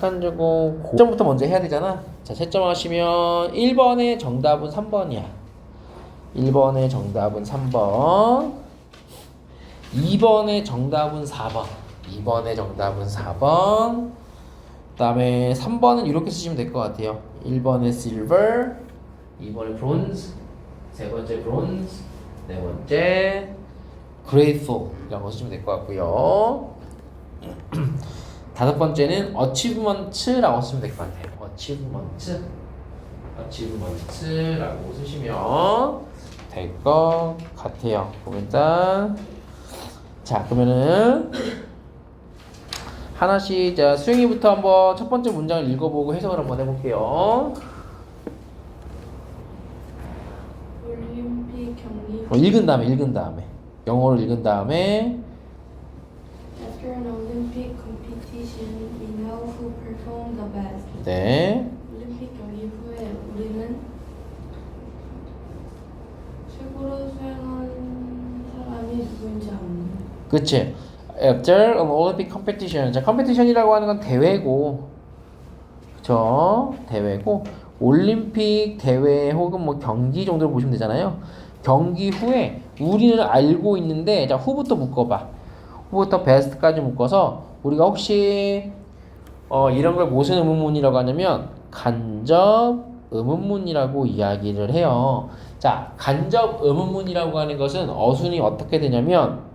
객관적으로 채점부터 먼저 해야 되잖아. 자, 채점하시면 1번의 정답은 3번이야. 1번의 정답은 3번. 2번의 정답은 4번. 2번의 정답은 4번. 그 다음에 3번은 이렇게 쓰시면 될 것 같아요. 1번의 silver, 2번의 bronze, 세 번째 bronze, 네 번째 grateful 이라고 쓰시면 될 것 같고요. 다섯 번째는 achievement라고 쓰시면 될 것 같아요. achievement라고 쓰시면 될 것 같아요. 일단 자, 그러면은 하나씩 자 수영이부터 한번 첫 번째 문장을 읽어보고 해석을 한번 해볼게요. 올림픽 경기 읽은 다음에 영어로 읽은 다음에 After an Olympic competition, we know who performed the best. 네, 올림픽 경기 후에 우리는 최고로 수행한 사람이 누구인지 압니다. 그치. After an Olympic competition. 자, 컴페티션이라고 하는 건 대회고, 그쵸? 대회고, 올림픽 대회 혹은 뭐 경기 정도로 보시면 되잖아요. 경기 후에 우리는 알고 있는데, 자, 후부터 묶어봐. 후부터 best까지 묶어서 우리가 혹시 이런 걸 무슨 의문문이라고 하냐면 간접 의문문이라고 이야기를 해요. 자, 간접 의문문이라고 하는 것은 어순이 어떻게 되냐면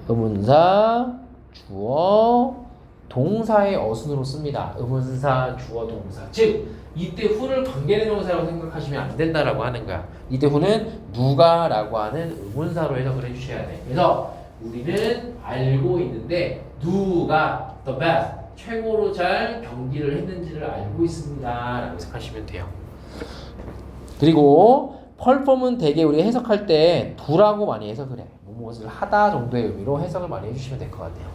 의문사, 주어, 동사의 어순으로 씁니다. 의문사, 주어, 동사. 즉, 이때 후를 관계대명사라고 생각하시면 안 된다라고 하는 거야. 이때 후는 누가라고 하는 의문사로 해석을 해주셔야 돼. 그래서 우리는 알고 있는데 누가 the best, 최고로 잘 경기를 했는지를 알고 있습니다. 라고 해석하시면 돼요. 그리고 perform은 되게 우리가 해석할 때 do라고 많이 해석을 해. 무엇을 하다 정도의 의미로 해석을 많이 해주시면 될 것 같아요.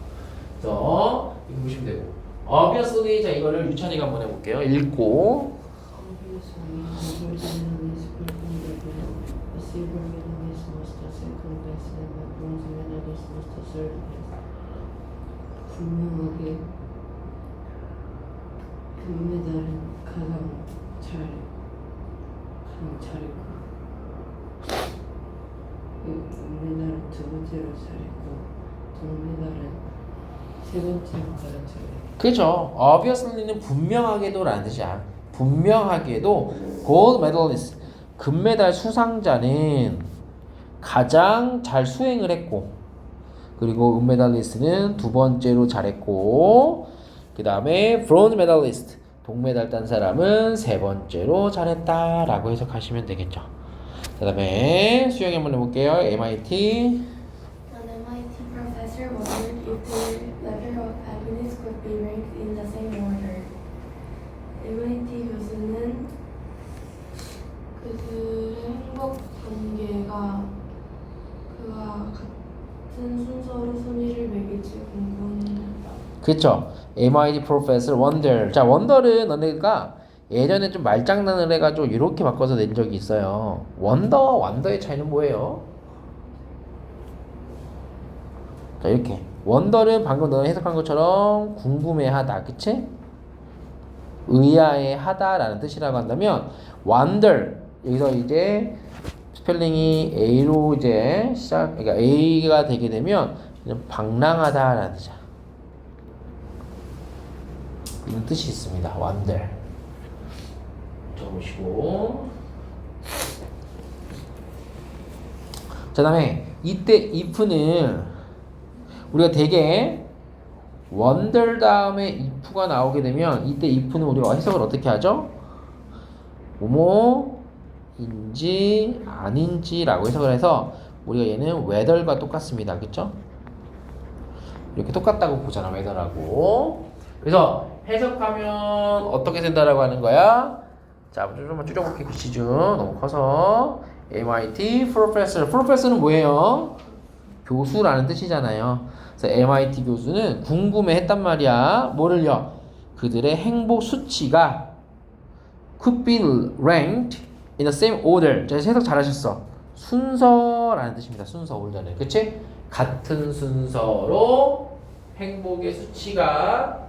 그래서 이거 보시면 되고 obviously 자 이거를 유찬이가 한번 해볼게요. 읽고 분명하게 금메달은 가장 잘했고 은메달은 두 번째로 잘했고 동메달은 세 번째로 가장 잘했고. 그죠? obviously는 분명하게도라는 뜻이야. 분명하게도 gold medalist 금메달 수상자는 가장 잘 수행을 했고 그리고 은메달리스트는 두 번째로 잘했고 그 다음에 bronze medalist 동메달 딴 사람은 세 번째로 잘했다라고 해석하시면 되겠죠. 그 다음에 수영이 한번 해볼게요. MIT An MIT professor wondered if their level of happiness could be ranked in the same order. MIT 교수는 그들의 행복 단계가 그와 같은 순서로 순위를 매길지 궁금했다. 그쵸. MIT professor wonder. 자, wonder는 너네가 예전에 좀 말장난을 해가지고 이렇게 바꿔서 낸 적이 있어요. 원더의 차이는 뭐예요? 자, 이렇게. 원더는 방금 너네 해석한 것처럼 궁금해하다. 그치? 의아해하다라는 뜻이라고 한다면 wonder 여기서 이제 스펠링이 A로 이제 그러니까 A가 되게 되면 그냥 방랑하다라는 뜻이야. 이런 뜻이 있습니다. wonder. 적으시고. 자, 다음에 이때 if는 우리가 되게 wonder 다음에 if가 나오게 되면 이때 if는 우리가 해석을 어떻게 하죠? 뭐뭐인지 아닌지라고 해석을 해서 우리가 얘는 whether과 똑같습니다. 그쵸? 이렇게 똑같다고 보잖아. whether하고. 그래서 해석하면 어떻게 된다라고 하는 거야? 자, 좀만 줄여볼게. 글씨 좀 너무 커서 MIT professor. professor는 뭐예요? 교수라는 뜻이잖아요. 그래서 MIT 교수는 궁금해했단 말이야. 뭐를요? 그들의 행복 수치가 could be ranked in the same order. 자, 해석 잘하셨어. 순서라는 뜻입니다. 순서 order는. 그치? 같은 순서로 행복의 수치가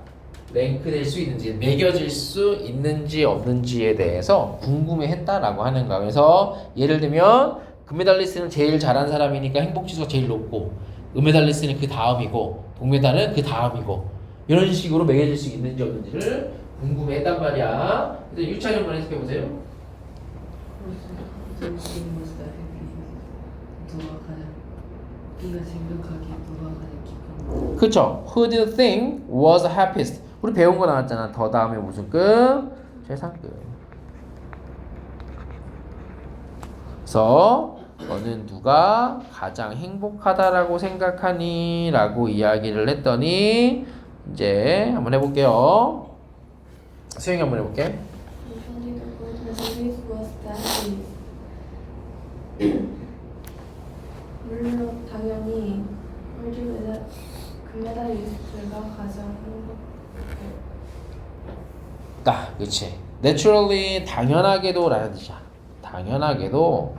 랭크될 수 있는지, 매겨질 수 있는지 없는지에 대해서 궁금해했다라고 하는 거야. 그래서 예를 들면 금메달리스트는 제일 잘한 사람이니까 행복지수가 제일 높고, 은메달리스트는 그 다음이고, 동메달은 그 다음이고, 이런 식으로 매겨질 수 있는지 없는지를 궁금해했단 말이야. 그래서 유찬이 한번 해석해 보세요. 누가 가장 네가 생각하기에 누가 가장 기쁜 그쵸? Who do you think was happiest? 우리 배운 거 나왔잖아. 더 다음에 무슨 급? 최상급. 그래서 너는 누가 가장 행복하다라고 생각하니? 라고 이야기를 했더니 이제 한번 해볼게요. 수영이 한번 해볼게. Usually the gold medalist was the happiest. 물론 당연히 금메달리스트가 가장 행복해. 그렇지. Naturally, 당연하게도 라는 뜻이야. 당연하게도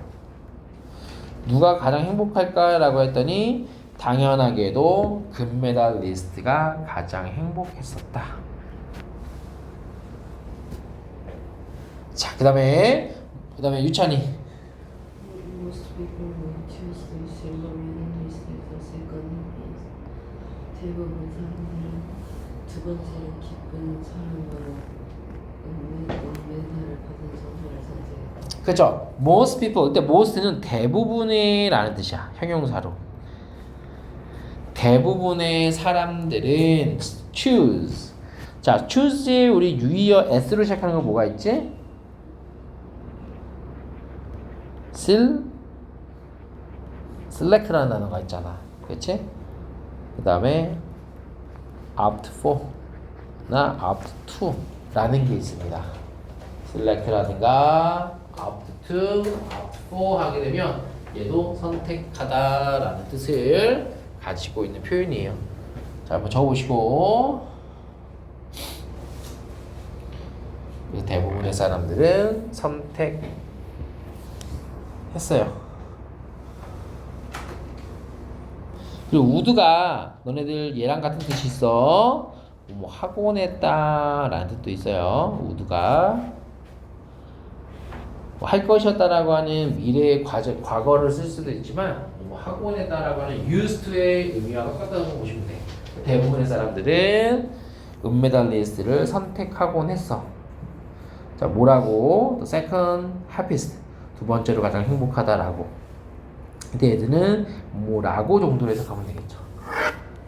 누가 가장 행복할까라고 했더니 당연하게도 금메달리스트가 가장 행복했었다. 자, 그다음에 유찬이. Most people will choose the silver medalist as the second happiest. 대부분 사람들은 두 번째로 기쁜 사람으로 은메달을 받은 선수를 선택했다. 그죠? Most people. 이때 most는 대부분의 라는 뜻이야. 형용사로. 대부분의 사람들은 choose. 자, choose에 우리 유의어 s로 시작하는 거 뭐가 있지? select라는 단어가 있잖아. 그렇지? 그 다음에 opt for나 opt to 라는 게 있습니다. select라든가 opt to, opt for 하게 되면 얘도 선택하다 라는 뜻을 가지고 있는 표현이에요. 자, 한번 적어보시고. 대부분의 사람들은 선택했어요. 그리고 우드가 너네들 얘랑 같은 뜻이 있어. 뭐 하곤 했다 라는 뜻도 있어요. 우드가 뭐 할 것이었다라고 하는 미래의 과거를 쓸 수도 있지만 뭐 하곤 했다라고 하는 used to의 의미와 똑같다고 보시면 돼. 대부분의 사람들은 은메달리스트를 선택하곤 했어. 자, 뭐라고? The second happiest. 두 번째로 가장 행복하다라고. 근데 얘들은 뭐라고 정도로 해석하면 되겠죠.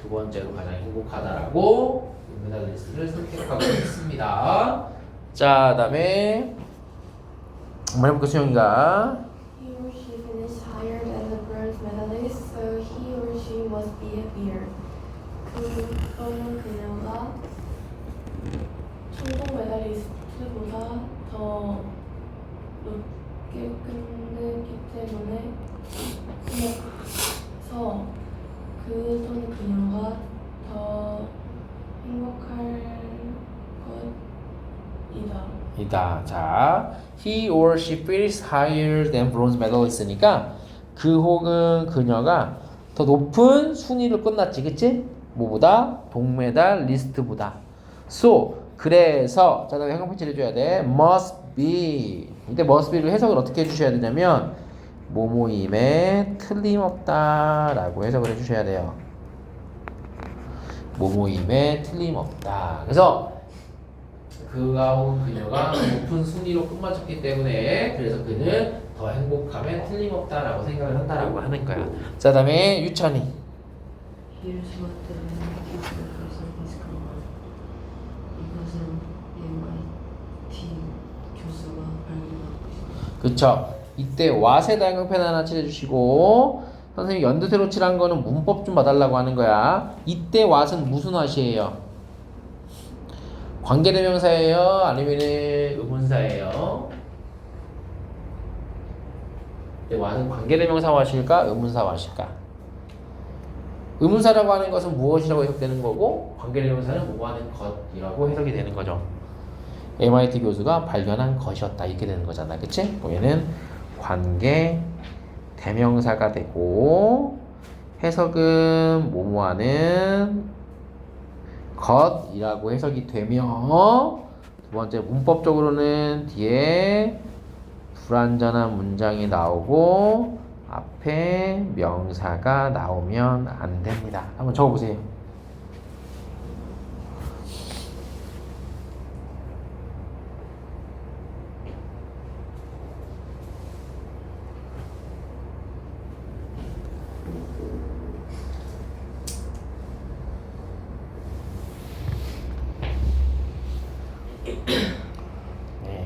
두 번째로 가장 행복하다라고 은메달리스트를 선택하고 있습니다. 자, 그다음에 한번 해볼까, 수영이가. He or she finished higher than the bronze medalist, so he or she must be happier. 그거는 그녀가 청동 메달리스트보다 더 높게 끝냈기 때문에 그래서 또는 그녀가 더 행복할 것이다. 자, he or she feels higher than bronze medalist니까 그 혹은 그녀가 더 높은 순위로 끝났지, 그치? 뭐보다? 동메달 리스트보다. So, 그래서 자, 다음에 행동편지를 해줘야 돼. must be. 이때 must be를 해석을 어떻게 해주셔야 되냐면 모모임에 틀림없다 라고 해석을 해주셔야 돼요. 모모임에 틀림없다. 그래서 그가 혹은 그녀가 높은 순위로 끝마쳤기 때문에 그래서 그는 더 행복함에 틀림없다라고 생각을 한다라고 하는 거야. 자, 다음에 유찬이. Here's what the future person is called. 이것은 MIT 교수가 발견하고 있습니다. 그쵸. 이때 what에 다양형편 하나 칠해주시고 선생님 연두세로 칠한 거는 문법 좀 봐달라고 하는 거야. 이때 what은 무슨 what이에요? 관계대명사예요? 아니면 의문사예요? what은 관계대명사 what일까? 의문사 what일까? 의문사라고 하는 것은 무엇이라고 해석되는 거고 관계대명사는 뭐하는 것이라고 해석이 되는 거죠. MIT 교수가 발견한 것이었다 이렇게 되는 거잖아, 그치? 그럼 얘는 관계 대명사가 되고 해석은 뭐뭐하는 것이라고 해석이 되며 두 번째 문법적으로는 뒤에 불완전한 문장이 나오고 앞에 명사가 나오면 안 됩니다. 한번 적어보세요.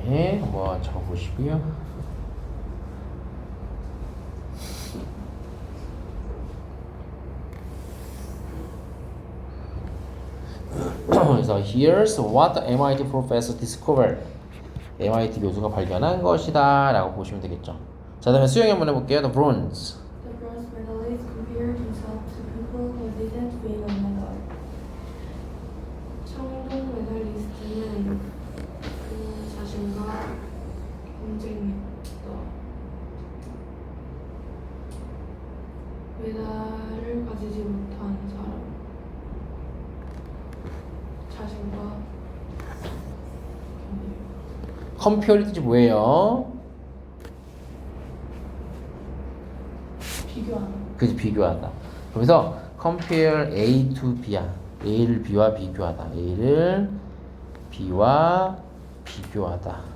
네, 한번 적어보시고요. 그래서 here's what the MIT professor discovered. MIT 교수가 발견한 것이다 라고 보시면 되겠죠. 자, 다음에 수영이 한번 해볼게요. The bronze. The bronze medalist compared himself to people who didn't win a medal. 청동 메달리스트는 그 자신과 경쟁했다. 메달을 가지지 못한 사람. 자신과 경쟁. compare의 뜻이 뭐예요? 비교하는. 그지, 비교하다. 그래서 compare A to B야. A를 B와 비교하다. A를 B와 비교하다.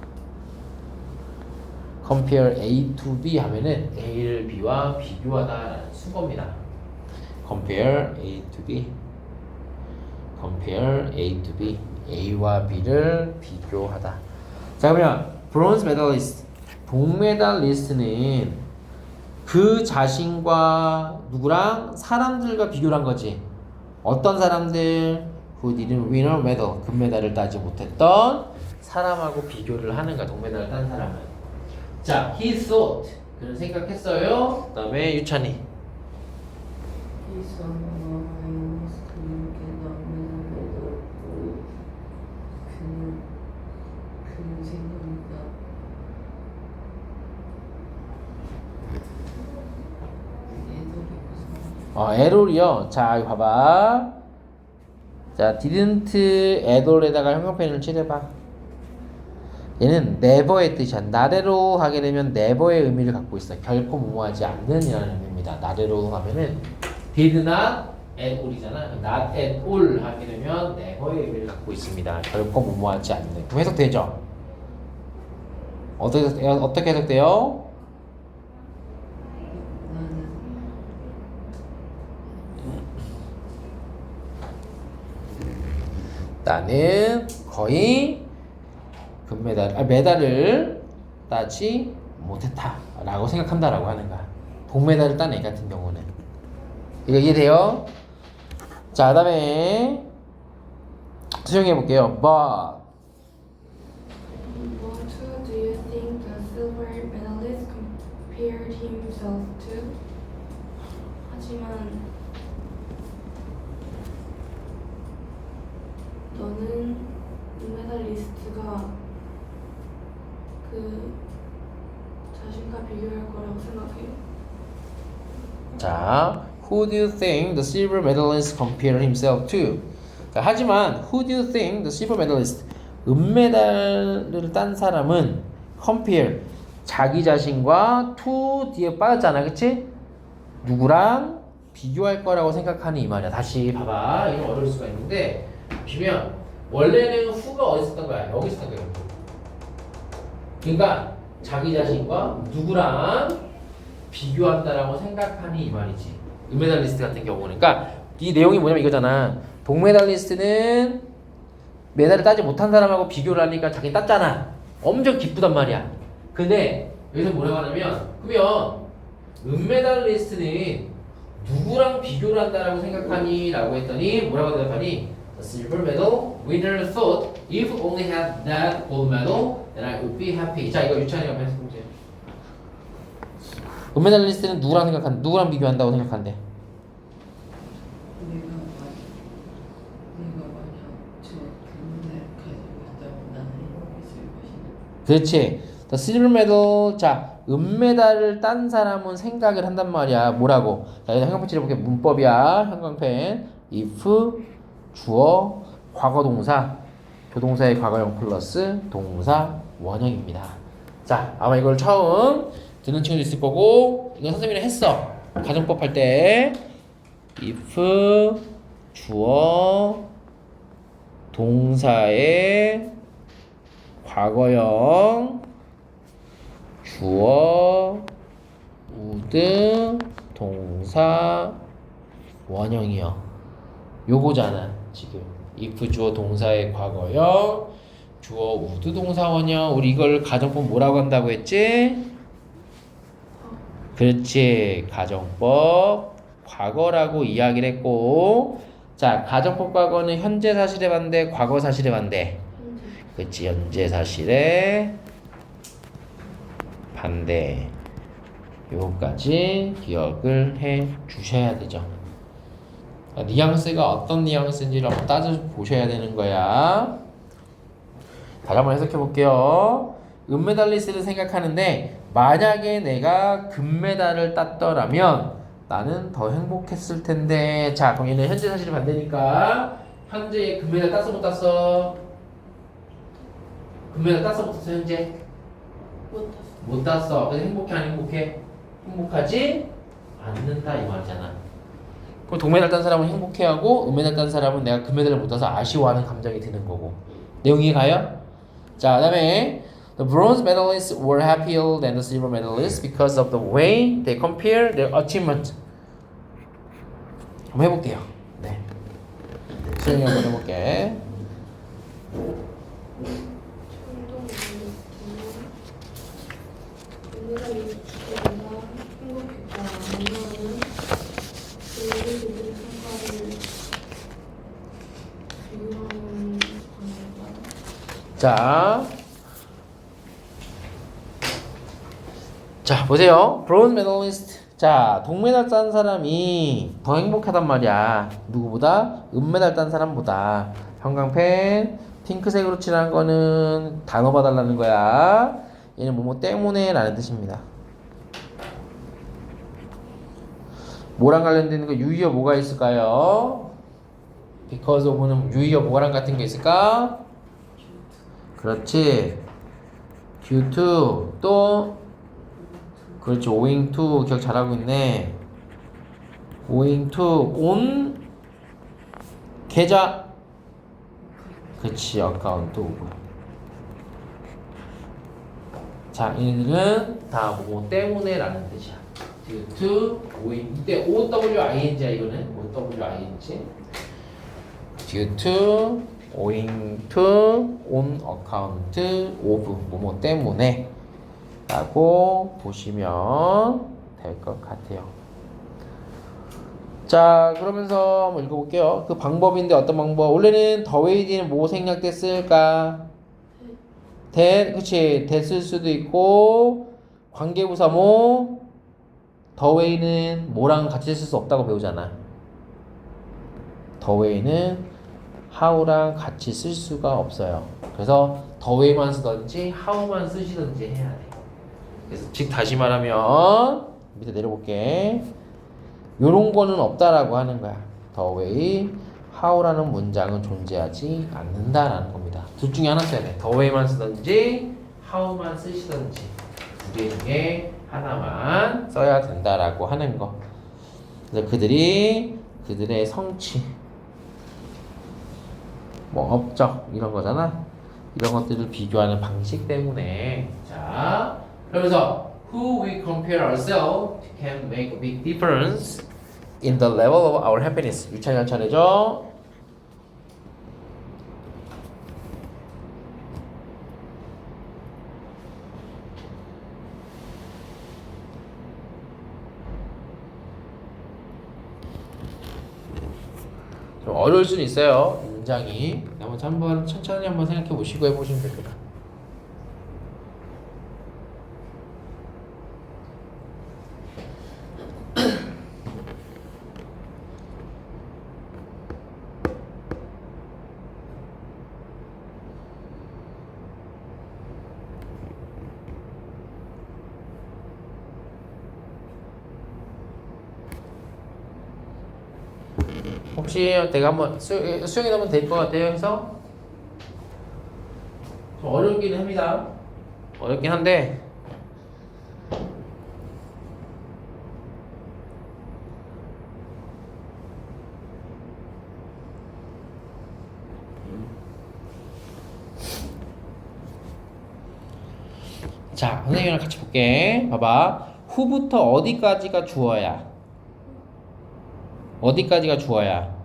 compare A to B 하면은 A를 B와 비교하다라는 수거입니다. compare A to B. compare A to B. A와 B를 비교하다. 자, 그러면 bronze medalist, 동메달리스트는 그 자신과 누구랑? 사람들과 비교를 한 거지. 어떤 사람들? Who didn't win a medal, 금메달을 따지 못했던 사람하고 비교를 하는 거야, 동메달을 딴 사람은. 자, he thought, 그는 생각했어요. 그 다음에 유찬이. He saw I was 그에게 남은 애들 그는 생각보다 에롤이요. 자, 이거 봐봐. 자, didn't 에돌에다가 형용편을 칠해봐. 얘는 never의 뜻이야. 나대로 하게 되면 never의 의미를 갖고 있어. 결코 무모하지 않는 이라는 의미입니다. 나대로 하면은 did not at all이잖아. not at all 하게 되면 never의 의미를 갖고 있습니다. 결코 무모하지 않는. 그럼 해석되죠? 어떻게 해석돼요? 나는 거의 메달을 따지 못했다 라고 생각한다 라고 하는 거야. 동메달을 딴 애 같은 경우는. 이거 이해돼요? 자, 다음에 수정해 볼게요. But What do you think the silver medalist compared himself to? 하지만 너는 은메달리스트가 그 자신과 비교할 거라고 생각해? 자, who do you think the silver medalist compared himself to? 자, 하지만 who do you think the silver medalist, 은메달을 딴 사람은 compare, 자기 자신과 to 뒤에 빠졌잖아, 그치? 누구랑 비교할 거라고 생각하는 이 말이야. 다시 봐봐. 이건 어려울 수가 있는데 보시면 원래는 who가 어디 있었던 거야? 여기 있었던 거야. 그러니까 자기 자신과 누구랑 비교한다라고 생각하니 이 말이지. 은메달리스트 같은 경우는. 그러니까 이 내용이 뭐냐면 이거잖아. 동메달리스트는 메달을 따지 못한 사람하고 비교를 하니까 자기 땄잖아. 엄청 기쁘단 말이야. 근데 여기서 뭐라고 하냐면 그러면 은메달리스트는 누구랑 비교를 한다라고 생각하니? 라고 했더니 뭐라고 대답하니? The silver medal winner thought if only had that gold medal then I would be happy. 자, 이거 유찬이가 한번 해보세요. 은메달리스트는 누구랑 비교한다고 생각한대? 내가 만약 저 금메달 가지고 있다면 나는 행복했을 것이다. 그렇지. The silver medal. 자, 은메달을 딴 사람은 생각을 한단 말이야. 뭐라고? 자, 여기다 형광펜 칠해볼게. 문법이야. 형광펜. if 주어 과거 동사, 조동사의 과거형 플러스 동사 원형입니다. 자, 아마 이걸 처음 듣는 친구도 있을 거고, 이건 선생님이 했어. 가정법 할 때 if 주어 동사의 과거형 주어 would 동사 원형이요. 요거잖아 지금. if 주어 동사의 과거형 주어 would 동사 원형. 우리 이걸 가정법 뭐라고 한다고 했지? 그렇지, 가정법 과거라고 이야기를 했고, 자, 가정법 과거는 현재 사실에 반대, 과거 사실에 반대. 그렇지, 현재 사실에 반대. 요거까지 기억을 해 주셔야 되죠. 뉘앙스가 어떤 뉘앙스인지를 한번 따져 보셔야 되는 거야. 다시 한번 해석해 볼게요. 은메달리스트를 생각하는데 만약에 내가 금메달을 땄더라면 나는 더 행복했을 텐데. 자, 그럼 얘는 현재 사실이 반대니까 현재 금메달 땄어 못 땄어? 금메달 땄어 못 땄어 현재? 못 땄어. 그래서 행복해 안 행복해? 행복하지 않는다 이 말이잖아. 그럼 동메달 딴 사람은 행복해하고 은메달 딴 사람은 내가 금메달을 못 따서 아쉬워하는 감정이 드는 거고. 내용 이해가요? 자, 그 다음에 The bronze medalists were happier than the silver medalists because of the way they compare their achievement. 한번 해볼게요. 네. 수영이 한번 해볼게. 자, 보세요. 브론즈 메달리스트. 자, 동메달 딴 사람이 더 행복하단 말이야. 누구보다? 은메달 딴 사람보다. 형광펜 핑크색으로 칠한 거는 단어 봐달라는 거야. 얘는 뭐뭐 때문에 라는 뜻입니다. 뭐랑 관련되는 거 유의어 뭐가 있을까요? because of는 유의어 뭐랑 같은 게 있을까? 그렇지. due to 또 그렇지. owing to 기억 잘하고 있네. owing to on 계좌. 그렇지. account of. 자, 얘네들은 다 뭐 때문에 라는 뜻이야. due to owing. 이때 OWING야 이거는. OWING. due to owing to on account of 뭐뭐 때문에 라고 보시면 될 것 같아요. 자, 그러면서 한번 읽어볼게요. 그 방법인데 어떤 방법? 원래는 the way는 뭐 생략됐을까? 그치, 됐을 수도 있고, 관계부사 뭐 the way는 뭐랑 같이 쓸 수 없다고 배우잖아. the way는 how랑 같이 쓸 수가 없어요. 그래서 the way만 쓰든지 how만 쓰시든지 해야 돼. 그래서 즉 다시 말하면 밑에 내려볼게. 요런 거는 없다라고 하는 거야. the way, how라는 문장은 존재하지 않는다라는 겁니다. 둘 중에 하나 써야 돼. the way만 쓰든지 how만 쓰시든지 두 개 중에 하나만 써야 된다라고 하는 거. 그래서 그들의 성취, 뭐 업적 이런 거잖아. 이런 것들을 비교하는 방식 때문에. 자, 그러면서 who we compare ourselves can make a big difference in the level of our happiness. 유찬이 한 차례죠. 좀 어려울 수는 있어요. 문장이. 한번 천천히 한번 생각해 보시고 해보시면 됩니다. 혹시 내가 한번 수영이 넣으면 될 것 같아요. 해서 좀 어렵긴 합니다. 어렵긴 한데 자, 선생님이랑 같이 볼게. 봐봐. 후부터 어디까지가 주어야? 어디까지가 주어야?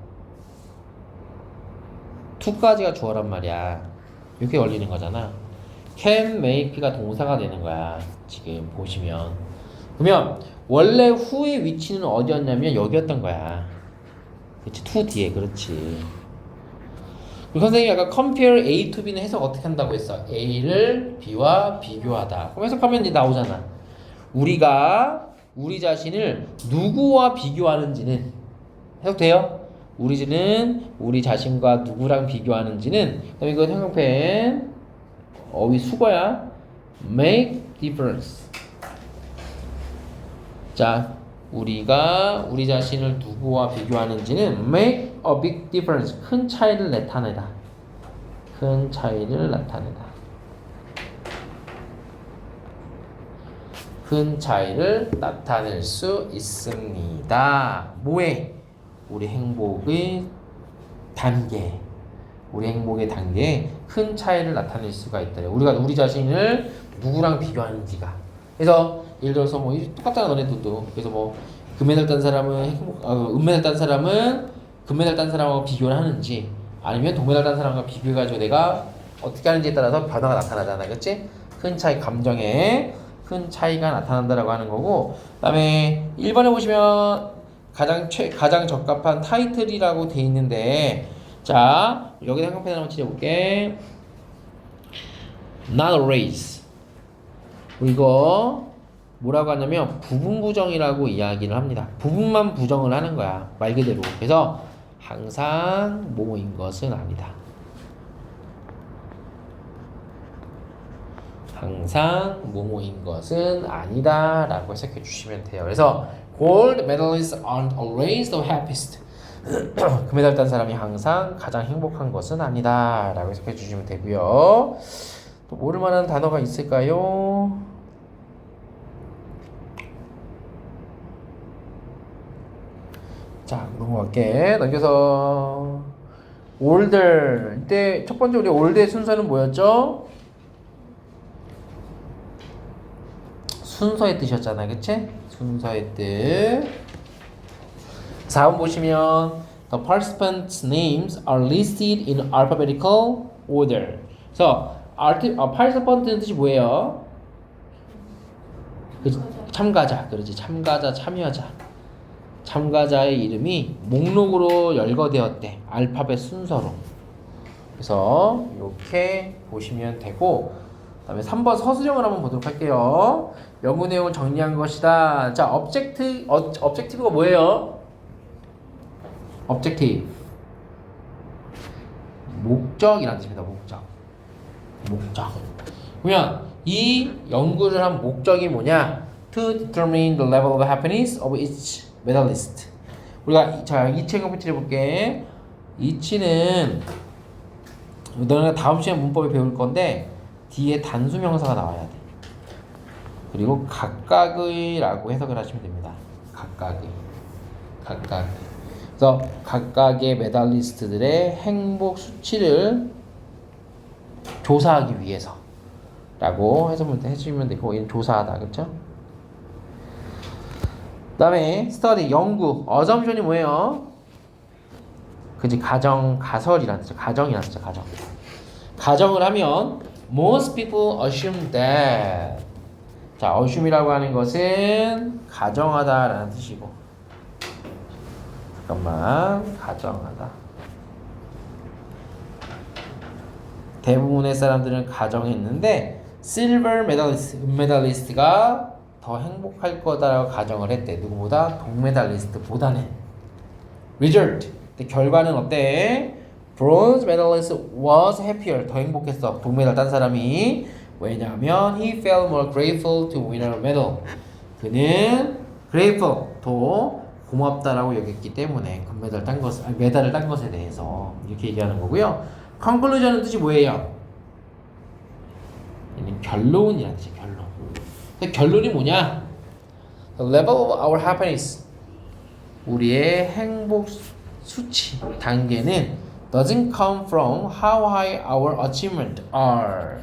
to까지가 주어란 말이야. 이렇게 걸리는 거잖아. can, make가 동사가 되는 거야. 지금 보시면. 그러면 원래 who의 위치는 어디였냐면 여기였던 거야. 그렇지. to 뒤에. 그렇지. 그리고 선생님이 아까 compare A to B는 해석 어떻게 한다고 했어? A를 B와 비교하다. 그럼 해석하면 이제 나오잖아. 우리가 우리 자신을 누구와 비교하는지는 해석돼요? 우리 자신과 누구랑 비교하는지는 그다음에 이거 형용펜 어휘 수거야. make difference. 자, 우리가 우리 자신을 누구와 비교하는지는 make a big difference. 큰 차이를 나타내다. 큰 차이를 나타내다. 큰 차이를 나타낼 수 있습니다. 뭐에? 우리 행복의 단계. 우리 행복의 단계에 큰 차이를 나타낼 수가 있다. 우리가 우리 자신을 누구랑 비교하는지가. 그래서 예를 들어서 뭐 똑같잖아 너네들도. 그래서 뭐 금메달 딴 사람은 은메달 딴 사람은 금메달 딴 사람하고 비교를 하는지 아니면 동메달 딴 사람과 비교해가지고 내가 어떻게 하는지에 따라서 변화가 나타나잖아. 그치? 큰 차이, 감정에 큰 차이가 나타난다라고 하는 거고, 그다음에 1번에 보시면 가장 적합한 타이틀이라고 돼 있는데, 자 여기다 한칸펜 한번 칠해볼게. Not a race. 이거 뭐라고 하냐면 부분부정이라고 이야기를 합니다. 부분만 부정을 하는 거야, 말 그대로. 그래서 항상 뭐뭐인 것은 아니다. 항상 뭐뭐인 것은 아니다 라고 해석해 주시면 돼요. 그래서 gold medalists aren't always the happiest. 금메달 딴 사람이 항상 가장 행복한 것은 아니다 라고 해석해 주시면 되고요. 또 모를 만한 단어가 있을까요? 자, 넘어갈게. 넘겨서 older. 이때 첫 번째 우리 older의 순서는 뭐였죠? 순서의 뜻이었잖아, 그치? 순서의 뜻. 4번 보시면 the participants' names are listed in alphabetical order. 그래서 participant는 뜻이 뭐예요? 참가자. 그렇지. 참가자, 참여자. 참가자의 이름이 목록으로 열거되었대. 알파벳 순서로. 그래서 이렇게 보시면 되고, 그 다음에 3번 서술형을 한번 보도록 할게요. 연구 내용을 정리한 것이다. 자, objective가 뭐예요? objective. 목적이라는 뜻입니다. 목적. 그러면 이 연구를 한 목적이 뭐냐? To determine the level of happiness of each medalist. 우리가 자, 이치 행동표를 해볼게. 이치는 너네가 다음 시간 문법에 배울 건데 뒤에 단수명사가 나와야 돼. 그리고 각각의라고 해석을 하시면 됩니다. 각각의. 그래서 각각의 메달리스트들의 행복 수치를 조사하기 위해서 라고 해주시면 되고, 이는 조사하다. 그쵸? 그 다음에 study, 연구. assumption이 뭐예요? 그치, 가설이라는 뜻이죠. 가정이라는 뜻이죠. 가정을 하면 most people assume that. 자, assume이라고 하는 것은 가정하다라는 뜻이고, 잠깐만, 가정하다. 대부분의 사람들은 가정했는데 silver medalist, 은메달리스트가 더 행복할 거다라고 가정을 했대. 누구보다? 동메달리스트보다는. result, 결과는 어때? bronze medalist was happier. 더 행복했어. 동메달 딴 사람이. 왜냐하면 he felt more grateful to win a medal. 그는 grateful, 더 고맙다라고 여겼기 때문에 금메달 딴 것, 아니, 메달을 딴 것에 대해서 이렇게 얘기하는 거고요. conclusion은 뜻이 뭐예요? 얘는 결론이라는 뜻이에요. 결론. 근데 결론이 뭐냐? The level of our happiness, 우리의 행복 수치 단계는 doesn't come from how high our achievement are.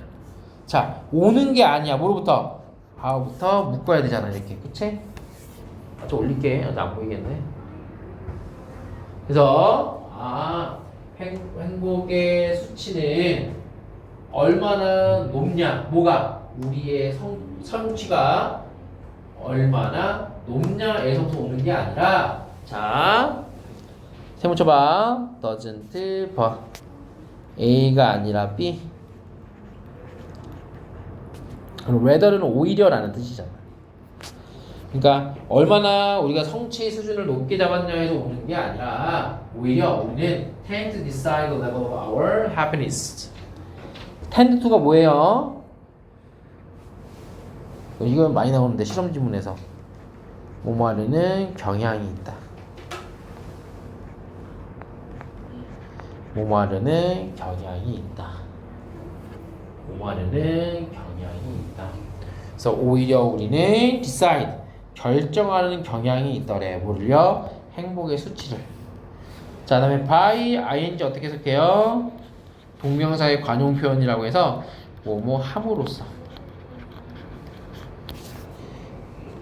자, 오는 게 아니야. 뭐로부터? how부터 묶어야 되잖아. 이렇게. 그치? 좀 올릴게. 안 보이겠네. 그래서 행복의 수치는 얼마나 높냐? 뭐가? 우리의 성취가 얼마나 높냐에서부터 오는 게 아니라, 자, 세모 쳐봐. doesn't but A가 아니라 B. whether는 오히려라는 뜻이잖아. 그러니까 얼마나 우리가 성취 수준을 높게 잡았냐에서 오는 게 아니라 오히려 우리는 tend to decide the level of our happiness. tend to가 뭐예요? 이건 많이 나오는데 실험 지문에서 뭐뭐 하려는 경향이 있다. 뭐뭐 하려는 경향이 있다. 뭐뭐 하려는 경향이 있다. 그래서 오히려 우리는 decide, 결정하는 경향이 있더래. 뭐를요? 행복의 수치를. 자, 다음에 by ing 어떻게 해석해요? 동명사의 관용 표현이라고 해서 뭐뭐 함으로써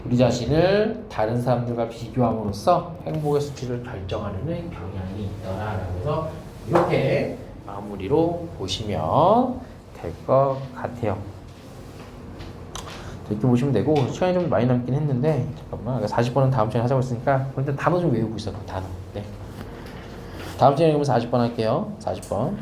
우리 자신을 다른 사람들과 비교함으로써 행복의 수치를 결정하는 경향이 있더라라고 해서 이렇게 마무리로 보시면 될 것 같아요. 이렇게 보시면 되고, 시간이 좀 많이 남긴 했는데 잠깐만, 40번은 다음 시간에 하자고 했으니까 일단 단어 좀 외우고 있어. 단어. 네. 다음 시간에 그러면 40번 할게요. 40번.